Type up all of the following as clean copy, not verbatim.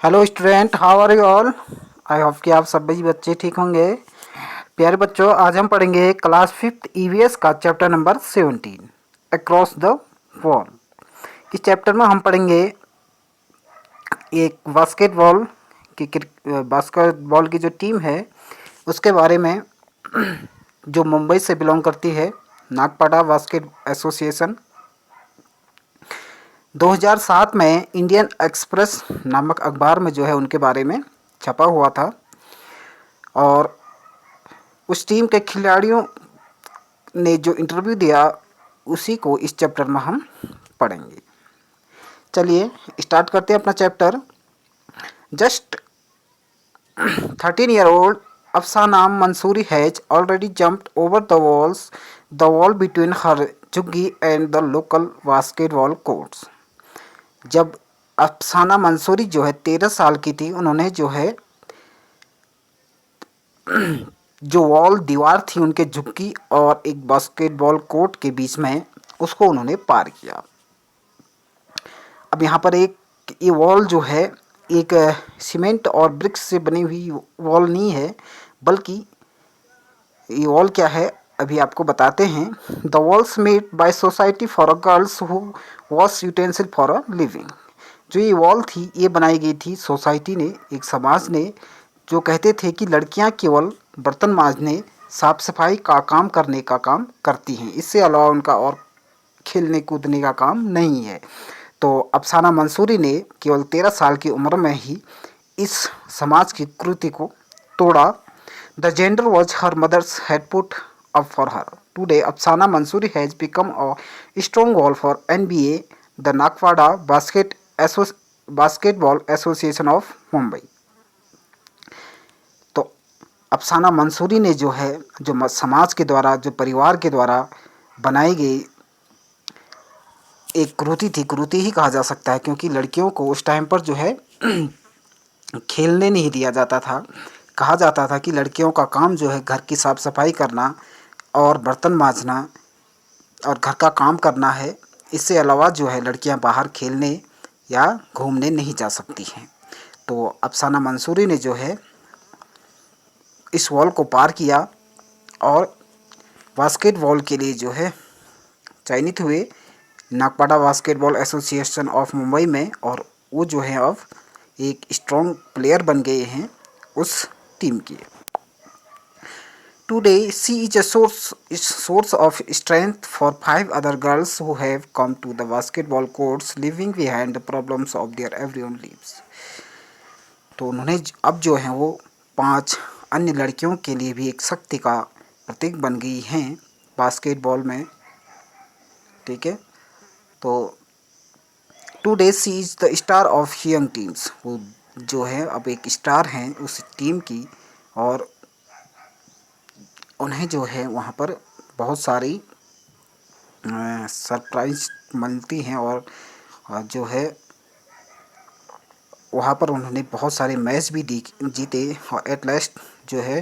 Hello student, how are you all. I hope कि आप सभी बच्चे ठीक होंगे। प्यारे बच्चों, आज हम पढ़ेंगे क्लास फिफ्थ ईवीएस का chapter number 17 across the wall. इस चैप्टर में हम पढ़ेंगे एक बास्केटबॉल बास्केटबॉल की जो टीम है उसके बारे में, जो मुंबई से बिलोंग करती है, नागपाड़ा बास्केट एसोसिएशन। 2007 में इंडियन एक्सप्रेस नामक अखबार में जो है उनके बारे में छपा हुआ था, और उस टीम के खिलाड़ियों ने जो इंटरव्यू दिया उसी को इस चैप्टर में हम पढ़ेंगे। चलिए स्टार्ट करते हैं अपना chapter. Just 13-year-old Afsana Mansuri has already jumped over the wall between her jhuggi and the local basketball courts. जब अफसाना मंसूरी जो है 13 साल की थी, उन्होंने जो है जो वॉल दीवार थी उनके झुग्गी और एक बास्केटबॉल कोर्ट के बीच में, उसको उन्होंने पार किया। अब यहाँ पर एक ये वॉल जो है एक सीमेंट और ब्रिक्स से बनी हुई वॉल नहीं है, बल्कि ये वॉल क्या है अभी आपको बताते हैं। The walls made by society for a girls who wash utensil for a living. जो ये वॉल थी ये बनाई गई थी सोसाइटी ने, एक समाज ने, जो कहते थे कि लड़कियां केवल बर्तन मांजने, साफ सफाई का काम करने का काम करती हैं, इससे अलावा उनका और खेलने कूदने का काम नहीं है। तो अफसाना मंसूरी ने केवल 13 साल की उम्र में ही इस समाज की कुरीति को तोड़ा। The gender was her mother's had put up for her. Today Afsana Mansuri has become a strong wall for NBA, the Nagpada basketball association of Mumbai. तो अफसाना मंसूरी ने जो है, जो समाज के द्वारा, जो परिवार के द्वारा बनाई गई एक कुरीति थी, कुरीति ही कहा जा सकता है, क्योंकि लड़कियों को उस टाइम पर जो है खेलने नहीं दिया जाता था। कहा जाता था कि लड़कियों का काम जो है घर की साफ सफाई करना और बर्तन मांजना और घर का काम करना है, इससे अलावा जो है लड़कियां बाहर खेलने या घूमने नहीं जा सकती हैं। तो अफसाना मंसूरी ने जो है इस वॉल को पार किया और बास्केटबॉल के लिए जो है चयनित हुए Nagpada basketball association of Mumbai में, और वो जो है अब एक स्ट्रॉन्ग प्लेयर बन गए हैं उस टीम की। Today, she is a source of strength for 5 other girls who have come to the basketball courts, leaving behind the problems of their everyday lives. तो उन्होंने अब जो है वो 5 अन्य लड़कियों के लिए भी एक शक्ति का प्रतीक बन गई हैं बास्केटबॉल में। ठीक है, तो today she is the star of young teams. वो जो है अब एक स्टार हैं उस टीम की, और उन्हें जो है वहाँ पर बहुत सारी सरप्राइज मिलती हैं, और जो है वहाँ पर उन्होंने बहुत सारे मैच भी जीते, और एट लास्ट जो है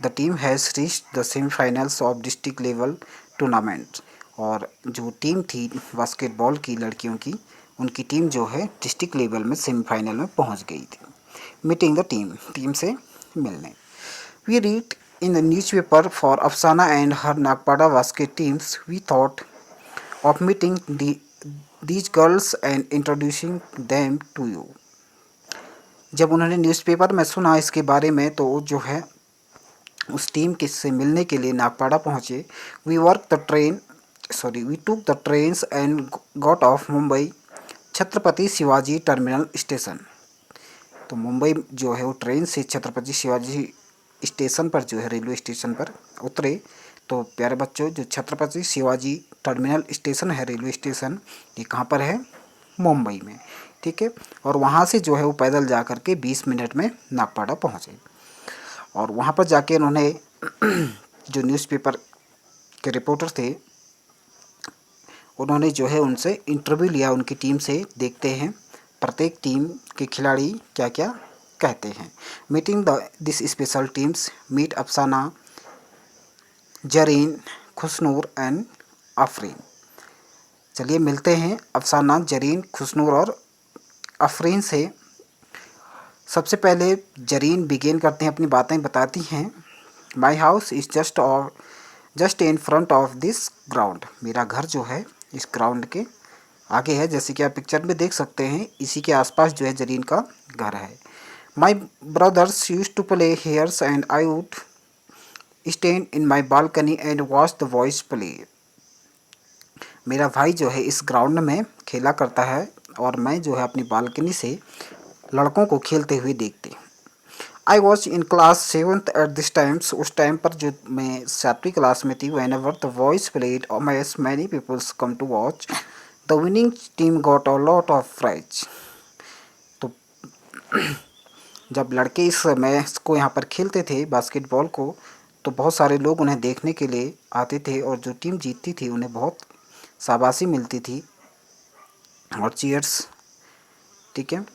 the team has reached the semifinals of district level tournament. और जो टीम थी बास्केटबॉल की लड़कियों की, उनकी टीम जो है डिस्ट्रिक्ट लेवल में सेमीफाइनल में पहुँच गई थी। मीटिंग द टीम से मिलने। We read in the newspaper for Afsana and her Nagpada basket teams. We thought of meeting these girls and introducing them to you. जब उन्होंने न्यूज़पेपर में सुना इसके बारे में, तो जो है उस टीम के से मिलने के लिए नागपाड़ा पहुँचे। We took the trains and got off Mumbai Chhatrapati Shivaji terminal station. तो मुंबई जो है वो ट्रेन से छत्रपति शिवाजी स्टेशन पर जो है रेलवे स्टेशन पर उतरे। तो प्यारे बच्चों, जो छत्रपति शिवाजी टर्मिनल स्टेशन है, रेलवे स्टेशन, ये कहाँ पर है? मुंबई में। ठीक है, और वहाँ से जो है वो पैदल जा कर के 20 मिनट में नागपाड़ा पहुँचे। और वहाँ पर जाके उन्होंने जो न्यूज़पेपर के रिपोर्टर थे, उन्होंने जो है उनसे इंटरव्यू लिया उनकी टीम से। देखते हैं प्रत्येक टीम के खिलाड़ी क्या क्या कहते हैं। Meeting this special teams meet Afsana, Zareen, खुशनूर and Afreen. चलिए मिलते हैं अफसाना, जरीन, खुशनूर और आफरीन से। सबसे पहले जरीन बिगेन करते हैं, अपनी बातें बताती हैं। My house is just in front of this ground. मेरा घर जो है इस ग्राउंड के आगे है, जैसे कि आप पिक्चर में देख सकते हैं, इसी के आसपास जो है जरीन का घर है। My brothers use to play here and I would stand in my balcony and watch the boys play. मेरा भाई जो है इस ग्राउंड में खेला करता है और मैं जो है अपनी बालकनी से लड़कों को खेलते हुए देखते। I was in class 7th at this times. उस टाइम पर जो मैं 7वीं क्लास में थी, whenever the boys played match many peoples come to watch the winning team got a lot of prize. तो जब लड़के इस मैच को यहाँ पर खेलते थे बास्केटबॉल को, तो बहुत सारे लोग उन्हें देखने के लिए आते थे और जो टीम जीतती थी उन्हें बहुत शाबाशी मिलती थी और चीयर्स। ठीक है,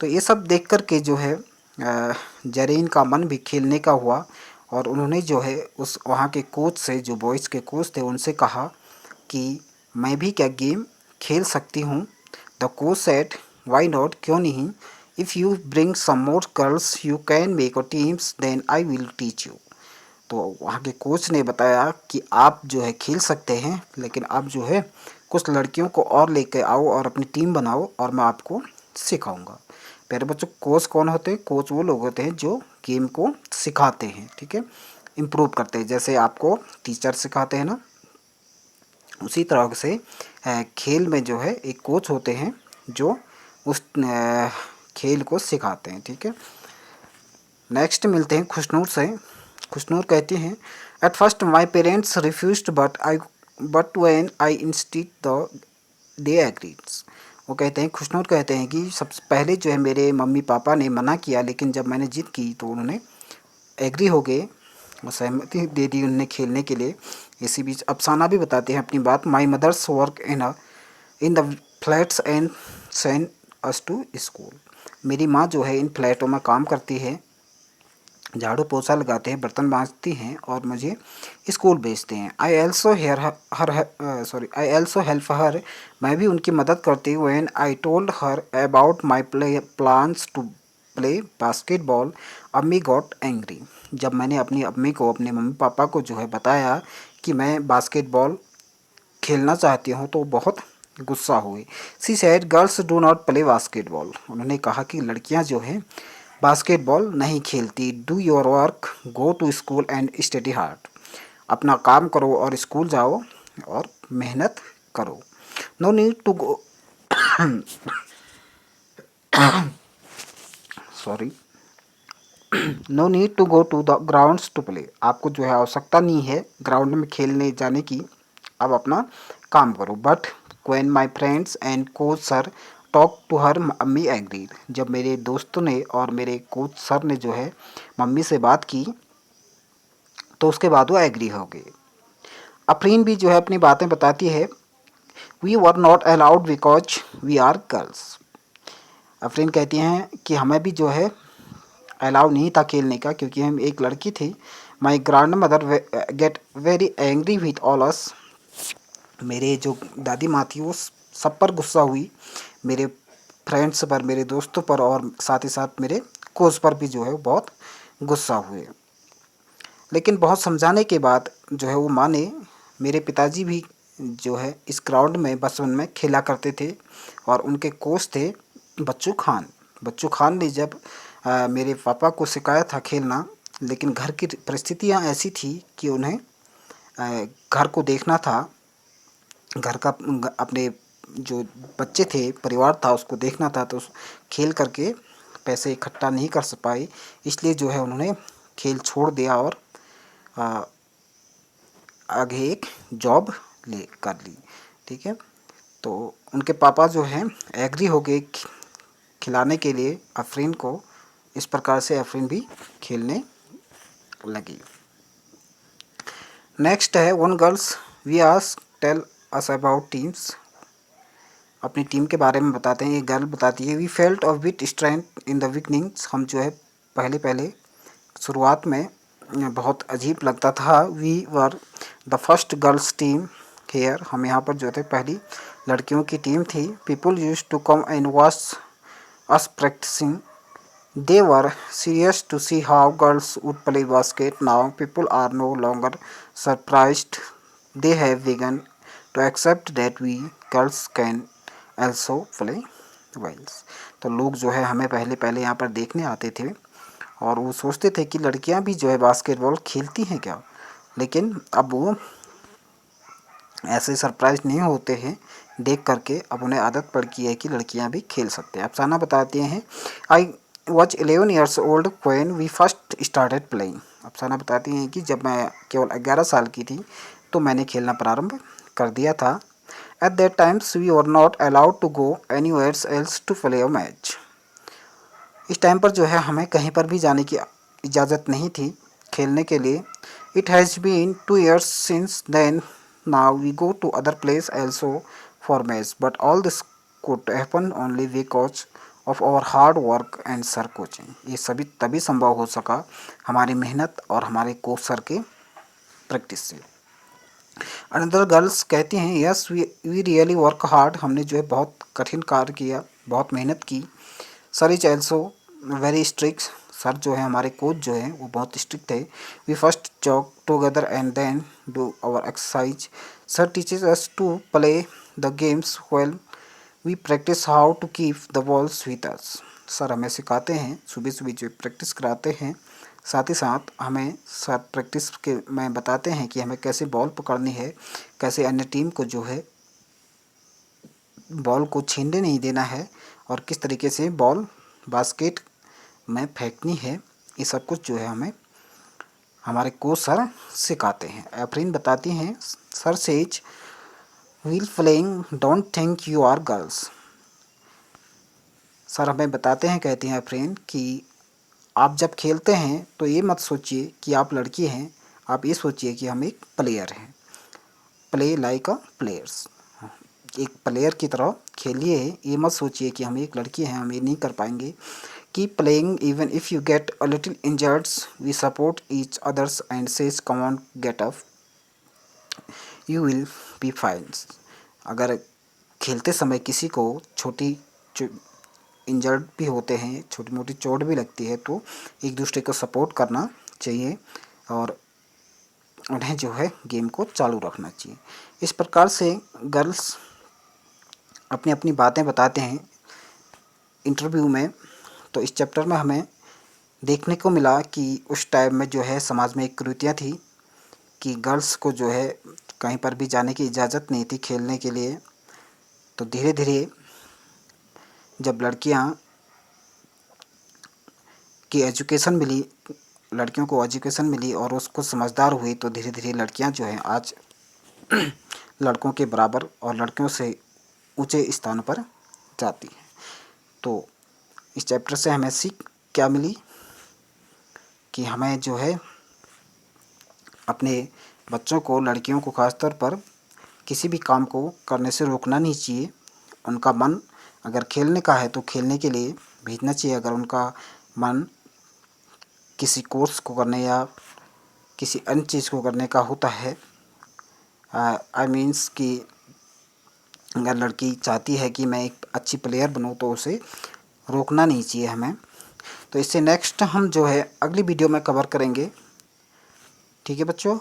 तो ये सब देख कर के जो है जरीन का मन भी खेलने का हुआ और उन्होंने जो है उस वहाँ के कोच से, जो बॉयज़ के कोच थे, उनसे कहा कि मैं भी क्या गेम खेल सकती हूँ। The coach said why not, क्यों नहीं, if you bring some more girls you can make a teams then I will teach you. तो वहाँ के कोच ने बताया कि आप जो है खेल सकते हैं, लेकिन आप जो है कुछ लड़कियों को और लेकर आओ और अपनी टीम बनाओ और मैं आपको सिखाऊंगा। प्यारे बच्चों, कोच कौन होते हैं? कोच वो लोग होते हैं जो गेम को सिखाते हैं, ठीक है, इम्प्रूव करते हैं। जैसे आपको टीचर सिखाते हैं ना, उसी तरह से खेल में जो है एक कोच होते हैं जो उस खेल को सिखाते हैं। ठीक है, नेक्स्ट मिलते हैं खुशनूर से। खुशनूर कहती हैं, at first my parents refused but when I insisted the they agreed. वो कहते हैं, खुशनूर कहते हैं कि सबसे पहले जो है मेरे मम्मी पापा ने मना किया, लेकिन जब मैंने जिद की तो उन्होंने एग्री हो गए और सहमति दे दी उन्हें खेलने के लिए। इसी बीच अफसाना भी बताते हैं अपनी बात। My mothers work in the flats and send us to school. मेरी माँ जो है इन फ्लैटों में काम करती है, झाड़ू पोछा लगाते हैं, बर्तन मांजती हैं और मुझे स्कूल भेजते हैं। I also help her. मैं भी उनकी मदद करती हूँ। When I told her about my plans to play basketball अम्मी गॉट एंग्री। जब मैंने अपनी अम्मी को, अपने मम्मी पापा को जो है बताया कि मैं बास्केटबॉल खेलना चाहती हूँ, तो बहुत गुस्सा हुए। She said girls do not play basketball. उन्होंने कहा कि लड़कियाँ जो हैं बास्केटबॉल नहीं खेलती। Do your work, go to school and study hard. अपना काम करो और स्कूल जाओ और मेहनत करो। No need to go sorry no need to go to the grounds to play. आपको जो है आवश्यकता नहीं है ग्राउंड में खेलने जाने की, अब अपना काम करो। But when my friends and coach sir talk to her mummy agreed. जब मेरे दोस्तों ने और मेरे कोच सर ने जो है मम्मी से बात की, तो उसके बाद वो एग्री हो गए। अफरीन भी जो है अपनी बातें बताती है। We were not allowed because we are girls. Afreen कहती हैं कि हमें भी जो है अलाउ नहीं था खेलने का, क्योंकि हम एक लड़की थी। My grand mother get very angry with all us. मेरे जो दादी माँ थी वो सब पर गुस्सा हुई, मेरे फ्रेंड्स पर, मेरे दोस्तों पर और साथ ही साथ मेरे कोच पर भी जो है वो बहुत गुस्सा हुए। लेकिन बहुत समझाने के बाद जो है वो माने। मेरे पिताजी भी जो है इस ग्राउंड में बचपन में खेला करते थे और उनके कोच थे बच्चू खान। बच्चू खान ने जब मेरे पापा को सिखाया था खेलना, लेकिन घर की परिस्थितियाँ ऐसी थी कि उन्हें घर को देखना था, घर का अपने जो बच्चे थे, परिवार था, उसको देखना था, तो खेल करके पैसे इकट्ठा नहीं कर पाए, इसलिए जो है उन्होंने खेल छोड़ दिया और आगे एक जॉब ले कर ली। ठीक है, तो उनके पापा जो हैं एग्री हो गए खिलाने के लिए अफरीन को। इस प्रकार से अफरीन भी खेलने लगी। नेक्स्ट है one girls we ask tell us about teams. अपनी टीम के बारे में बताते हैं। ये गर्ल बताती है, we felt of with strength in the beginnings. हम जो है पहले शुरुआत में बहुत अजीब लगता था। We were the first girls team here. हम यहाँ पर जो थे पहली लड़कियों की टीम थी। People use to come and watch us practising. They were serious to see how girls would play basket. Now people are no longer surprised. They have begun to accept that we girls can also play well. तो लोग जो है हमें पहले पहले यहाँ पर देखने आते थे और वो सोचते थे कि लड़कियाँ भी जो है बास्केटबॉल खेलती हैं क्या, लेकिन अब वो ऐसे सरप्राइज नहीं होते हैं देख करके। अब उन्हें आदत पड़ गई है कि लड़कियां भी खेल सकते हैं। अफसाना बताते हैं, I was 11 years old when we first started playing. Afsana बताती हैं कि जब मैं केवल 11 साल की थी तो मैंने खेलना प्रारंभ कर दिया था। At that times we were not allowed to go anywhere else to play a match. इस टाइम पर जो है हमें कहीं पर भी जाने की इजाज़त नहीं थी खेलने के लिए। It has been 2 years since then, now we go to other place also for match, but all this could happen only because of our hard work and sir coaching. ये सभी तभी संभव हो सका हमारी मेहनत और हमारे कोच सर के प्रैक्टिस से। अनदर गर्ल्स कहती हैं, yes we really work hard. हमने जो है बहुत कठिन कार्य किया, बहुत मेहनत की। Sir is also very strict. Sir जो है हमारे कोच जो है वो बहुत स्ट्रिक्ट है। We first jog together and then do our exercise. Sir teaches us to play the games well we practise how to keep the balls with us. Sir हमें सिखाते हैं, सुबह सुबह जो प्रैक्टिस कराते हैं, साथ ही साथ हमें सर प्रैक्टिस के में बताते हैं कि हमें कैसे बॉल पकड़नी है, कैसे अन्य टीम को जो है बॉल को छीनने नहीं देना है और किस तरीके से बॉल बास्केट में फेंकनी है। ये सब कुछ जो है हमें हमारे कोच सर सिखाते हैं। एफरीन बताती हैं, sir says while playing don't think you are girls. Sir हमें बताते हैं, कहती हैं एफरीन कि आप जब खेलते हैं तो ये मत सोचिए कि आप लड़की हैं, आप ये सोचिए कि हम एक प्लेयर हैं। प्ले लाइक अ प्लेयर्स, एक प्लेयर की तरह खेलिए। ये मत सोचिए कि हम एक लड़की हैं, हम ये नहीं कर पाएंगे। Keep playing even if you get a little injured, we support each others and says come on get up, you will be fine. अगर खेलते समय किसी को छोटी इंजर्ड भी होते हैं, छोटी मोटी चोट भी लगती है, तो एक दूसरे को सपोर्ट करना चाहिए और उन्हें जो है गेम को चालू रखना चाहिए। इस प्रकार से गर्ल्स अपनी अपनी बातें बताते हैं इंटरव्यू में। तो इस चैप्टर में हमें देखने को मिला कि उस टाइम में जो है समाज में एक कुरीतियाँ थी कि गर्ल्स को जो है कहीं पर भी जाने की इजाज़त नहीं थी खेलने के लिए। तो धीरे धीरे जब लड़कियां की एजुकेशन मिली, लड़कियों को एजुकेशन मिली और उसको समझदार हुई, तो धीरे धीरे लड़कियां जो हैं आज लड़कों के बराबर और लड़कियों से ऊंचे स्थानों पर जाती हैं। तो इस चैप्टर से हमें सीख क्या मिली कि हमें जो है अपने बच्चों को, लड़कियों को खासतौर पर किसी भी काम को करने से रोकना नहीं चाहिए। उनका मन अगर खेलने का है तो खेलने के लिए भेजना चाहिए। अगर उनका मन किसी कोर्स को करने या किसी अन्य चीज़ को करने का होता है, आई मीन्स कि अगर लड़की चाहती है कि मैं एक अच्छी प्लेयर बनूं, तो उसे रोकना नहीं चाहिए हमें। तो इससे नेक्स्ट हम जो है अगली वीडियो में कवर करेंगे। ठीक है बच्चों,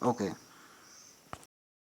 ओके।